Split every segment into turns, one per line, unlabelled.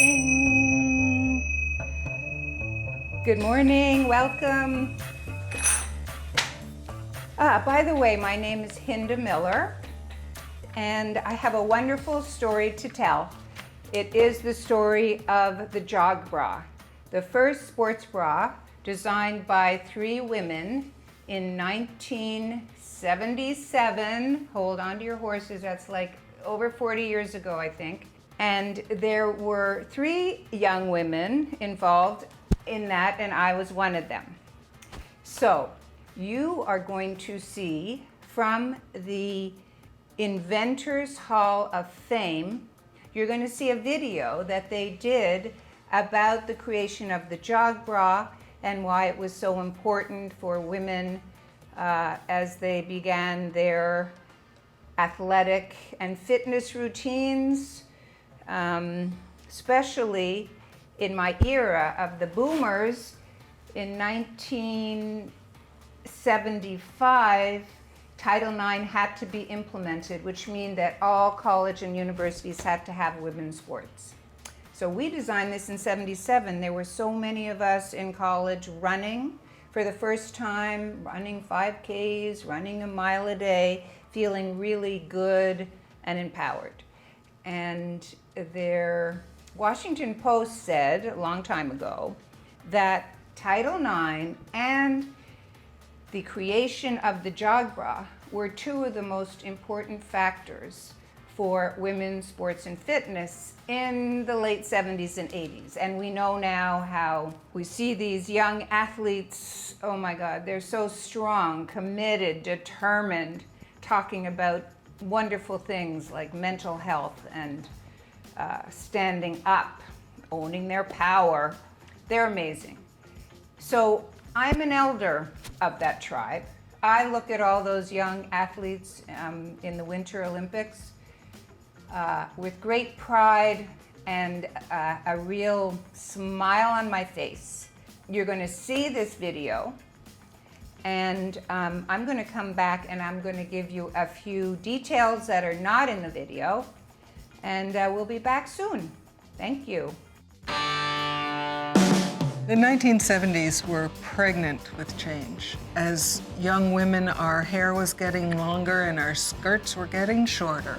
morning. Good morning, welcome. By the way, my name is Hinda Miller, and I have a wonderful story to tell. It is the story of the Jog Bra, the first sports bra designed by three women in 1977. Hold on to your horses, that's like over 40 years ago, I think. And there were three young women involved in that, and I was one of them. So you are going to see from the Inventors Hall of Fame, you're going to see a video that they did about the creation of the Jog Bra and why it was so important for women as they began their athletic and fitness routines, especially in my era of the boomers. In 1975, Title IX had to be implemented, which means that all college and universities had to have women's sports. So we designed this in '77. There were so many of us in college running for the first time, running 5Ks, running a mile a day, feeling really good and empowered. And their Washington Post said a long time ago that Title IX and the creation of the Jog Bra were two of the most important factors for women's sports and fitness in the late 70s and 80s. And we know now how we see these young athletes, oh my God, they're so strong, committed, determined, talking about wonderful things like mental health and standing up, owning their power. They're amazing. So I'm an elder of that tribe. I look at all those young athletes in the Winter Olympics with great pride and a real smile on my face. You're going to see this video, and I'm going to come back and I'm going to give you a few details that are not in the video, and we'll be back soon. Thank you.
The 1970s were pregnant with change. As young women, our hair was getting longer and our skirts were getting shorter.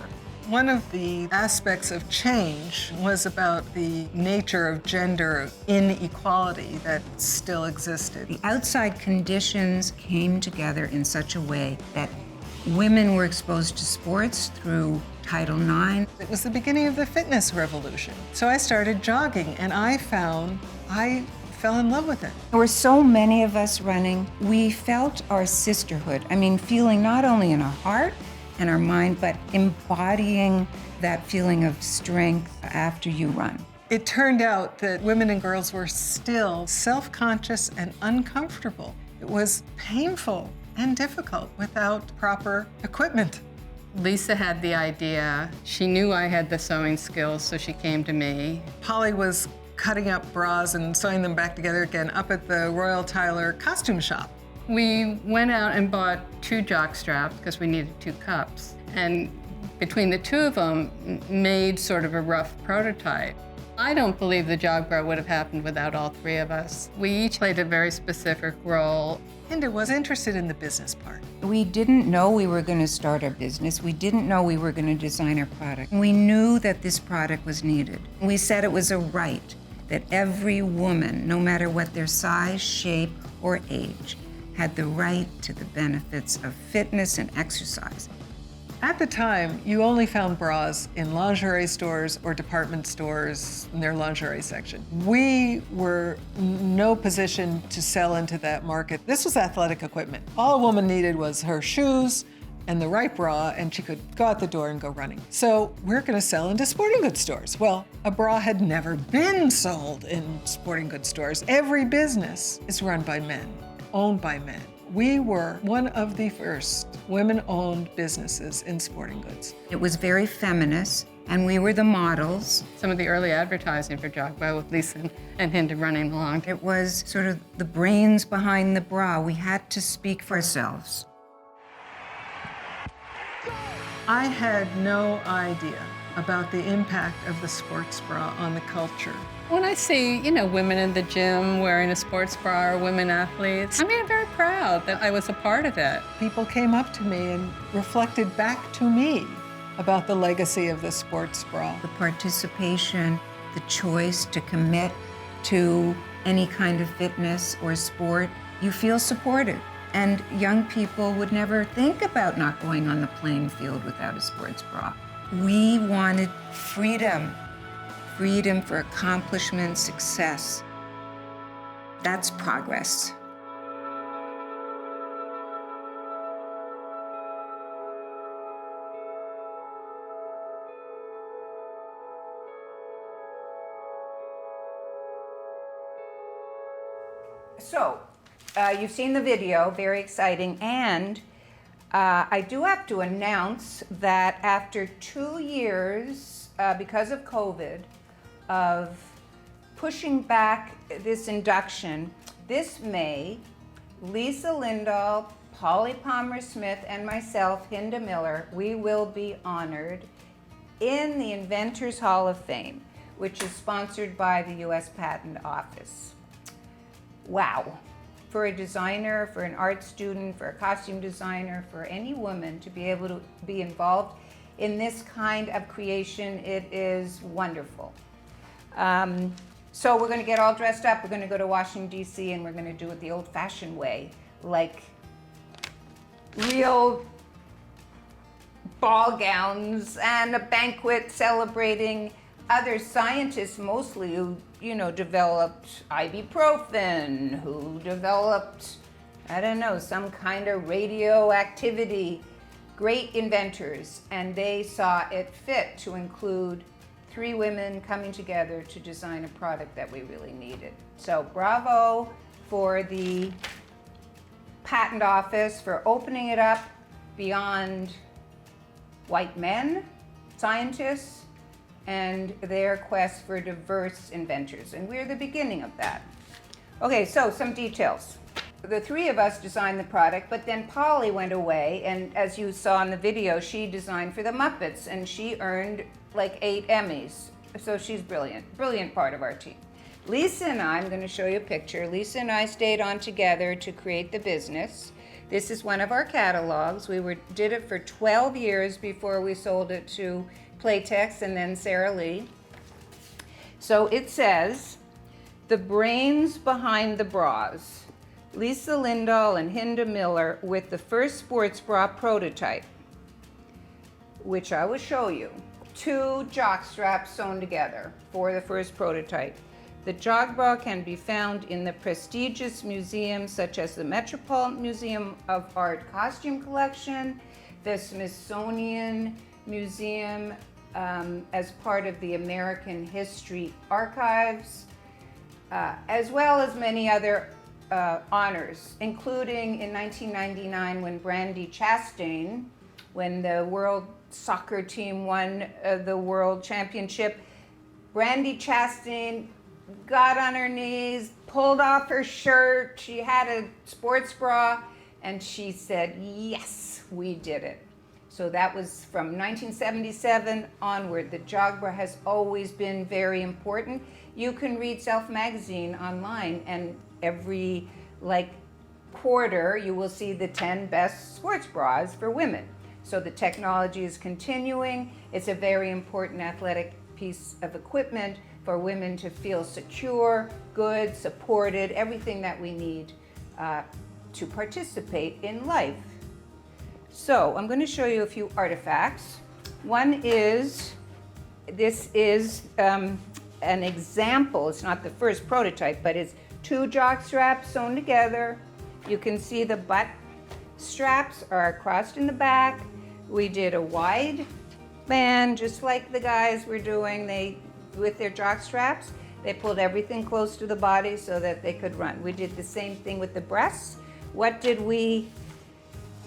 One of the aspects of change was about the nature of gender inequality that still existed.
The outside conditions came together in such a way that women were exposed to sports through Title IX.
It was the beginning of the fitness revolution. So I started jogging, and I fell in love with it.
There were so many of us running. We felt our sisterhood. I mean, feeling not only in our heart and our mind, but embodying that feeling of strength after you run.
It turned out that women and girls were still self-conscious and uncomfortable. It was painful and difficult without proper equipment.
Lisa had the idea. She knew I had the sewing skills, so she came to me.
Polly was cutting up bras and sewing them back together again up at the Royal Tyler costume shop.
We went out and bought 2 jock straps because we needed 2 cups. And between the 2 of them, made sort of a rough prototype. I don't believe the Jog Bra would have happened without all 3 of us. We each played a very specific role.
Hinda was interested in the business part.
We didn't know we were going to start our business. We didn't know we were going to design our product. We knew that this product was needed. We said it was a right that every woman, no matter what their size, shape, or age, had the right to the benefits of fitness and exercise.
At the time, you only found bras in lingerie stores or department stores in their lingerie section. We were in no position to sell into that market. This was athletic equipment. All a woman needed was her shoes and the right bra, and she could go out the door and go running. So we're gonna sell into sporting goods stores. Well, a bra had never been sold in sporting goods stores. Every business is run by men, owned by men. We were one of the first women-owned businesses in sporting goods.
It was very feminist, and we were the models.
Some of the early advertising for Jog Bra with Lisa and Hinda running along.
It was sort of the brains behind the bra. We had to speak for ourselves.
I had no idea about the impact of the sports bra on the culture.
When I see, women in the gym wearing a sports bra or women athletes, I'm very proud that I was a part of it.
People came up to me and reflected back to me about the legacy of the sports bra.
The participation, the choice to commit to any kind of fitness or sport, you feel supported. And young people would never think about not going on the playing field without a sports bra. We wanted freedom, freedom for accomplishment, success. That's progress. So, you've seen the video, very exciting, and I do have to announce that after 2 years, because of COVID, of pushing back this induction, this May, Lisa Lindahl, Polly Palmer-Smith, and myself, Hinda Miller, we will be honored in the Inventors Hall of Fame, which is sponsored by the U.S. Patent Office. Wow. For a designer, for an art student, for a costume designer, for any woman to be able to be involved in this kind of creation, it is wonderful. So we're going to get all dressed up. We're going to go to Washington, D.C., and we're going to do it the old-fashioned way, like real ball gowns and a banquet celebrating other scientists mostly who, developed ibuprofen, who developed, some kind of radioactivity, great inventors, and they saw it fit to include 3 women coming together to design a product that we really needed. So bravo for the patent office for opening it up beyond white men, scientists, and their quest for diverse inventors. And we're the beginning of that. Okay, so some details. The 3 of us designed the product, but then Polly went away, and as you saw in the video, she designed for the Muppets, and she earned like 8 Emmys. So she's brilliant part of our team. Lisa and I'm going to show you a picture. Lisa and I stayed on together to create the business. This is one of our catalogs. We did it for 12 years before we sold it to Playtex and then Sara Lee. So it says, the brains behind the bras. Lisa Lindahl and Hinda Miller with the first sports bra prototype, which I will show you. 2 jock straps sewn together for the first prototype. The Jog Bra can be found in the prestigious museums such as the Metropolitan Museum of Art Costume Collection, the Smithsonian Museum as part of the American History Archives, as well as many other honors, including in 1999 when Brandi Chastain, when the world soccer team won the world championship, Brandi Chastain got on her knees, pulled off her shirt, she had a sports bra, and she said, yes, we did it. So that was from 1977 onward. The Jog Bra has always been very important. You can read Self Magazine online, and every quarter you will see the 10 best sports bras for women. So the technology is continuing. It's a very important athletic piece of equipment for women to feel secure, good, supported, everything that we need to participate in life. So I'm going to show you a few artifacts. One is, this is an example. It's not the first prototype, but it's 2 jock straps sewn together. You can see the butt straps are crossed in the back. We did a wide band, just like the guys were doing. With their jock straps, they pulled everything close to the body so that they could run. We did the same thing with the breasts. What did we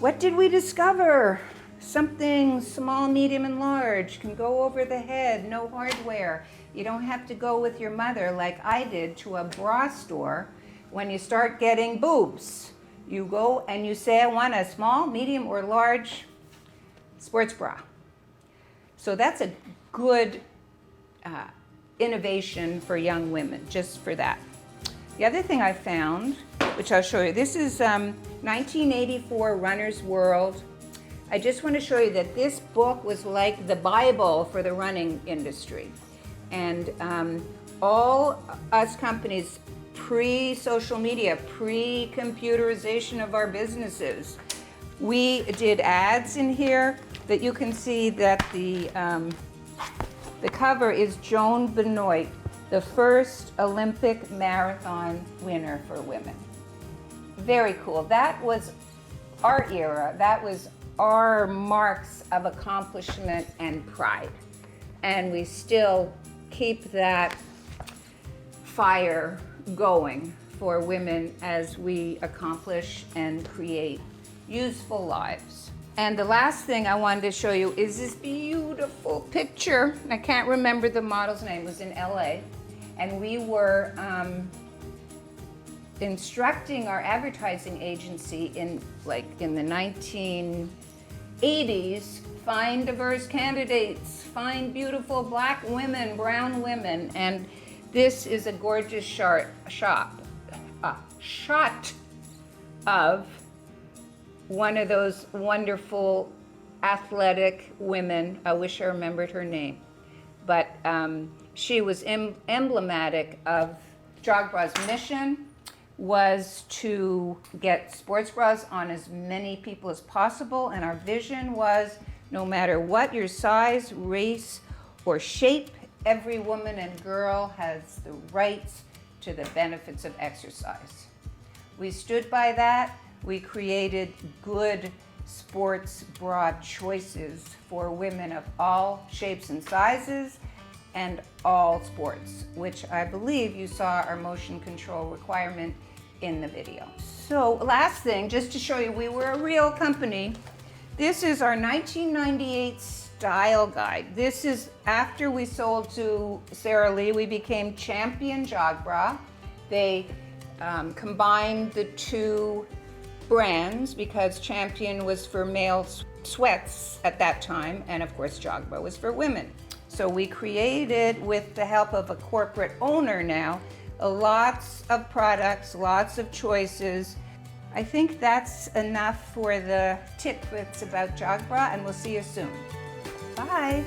discover? Something small, medium, and large can go over the head, no hardware. You don't have to go with your mother like I did to a bra store when you start getting boobs. You go and you say, I want a small, medium, or large sports bra. So that's a good innovation for young women, just for that. The other thing I found, which I'll show you, this is 1984 Runner's World. I just want to show you that this book was like the Bible for the running industry. And all us companies, pre-social media, pre-computerization of our businesses, we did ads in here that you can see that the cover is Joan Benoit, the first Olympic marathon winner for women. Very cool. That was our era. That was our marks of accomplishment and pride. And we still keep that fire going for women as we accomplish and create useful lives. And the last thing I wanted to show you is this beautiful picture. I can't remember the model's name. It was in LA. And we were instructing our advertising agency in the 1980s, find diverse candidates, find beautiful black women, brown women. And this is a gorgeous shot of one of those wonderful athletic women. I wish I remembered her name, but she was emblematic of Jog Bra's mission, was to get sports bras on as many people as possible, and our vision was no matter what your size, race, or shape, every woman and girl has the rights to the benefits of exercise. We stood by that. We created good sports bra choices for women of all shapes and sizes and all sports, which I believe you saw our motion control requirement in the video. So last thing, just to show you we were a real company, this is our 1998 style guide. This is after we sold to Sara Lee, we became Champion Jog Bra. They combined the two brands because Champion was for male sweats at that time, and of course Jog Bra was for women. So we created, with the help of a corporate owner now, lots of products, lots of choices. I think that's enough for the tidbits about Jog Bra, and we'll see you soon. Bye.